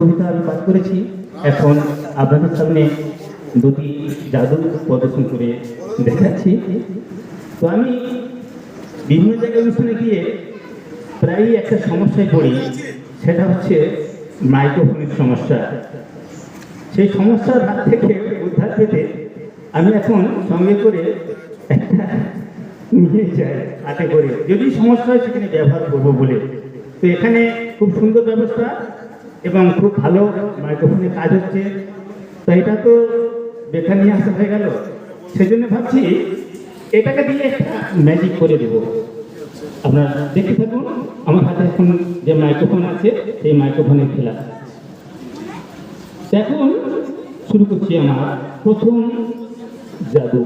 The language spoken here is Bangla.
কবিতা আমি পাঠ করেছি। এখন আপনাদের সামনে দুটি জাদু প্রদর্শন করে দেখাচ্ছি। তো আমি বিভিন্ন জায়গায় অনুষ্ঠানে গিয়ে প্রায়ই একটা সমস্যায় পড়ি, সেটা হচ্ছে মাইক্রোফোনের সমস্যা। সেই সমস্যার হাত থেকে উদ্ধার পেতে আমি এখন সঙ্গে করে একটা নিয়ে যাই হাতে করে, যদি সমস্যা হয় সেখানে ব্যবহার করবো বলে। তো এখানে খুব সুন্দর ব্যবস্থা এবং খুব ভালো মাইক্রোফোনের কাজ হচ্ছে। তো এটা তো বেকার নিয়ে আসা হয়ে গেল, সেজন্য ভাবছি এটাকে দিয়ে একটা ম্যাজিক করে দেব। আপনারা দেখতে থাকুন। আমার হাতে এখন যে মাইক্রোফোন আছে সেই মাইক্রোফোনের খেলা। এখন শুরু করছি আমার প্রথম জাদু।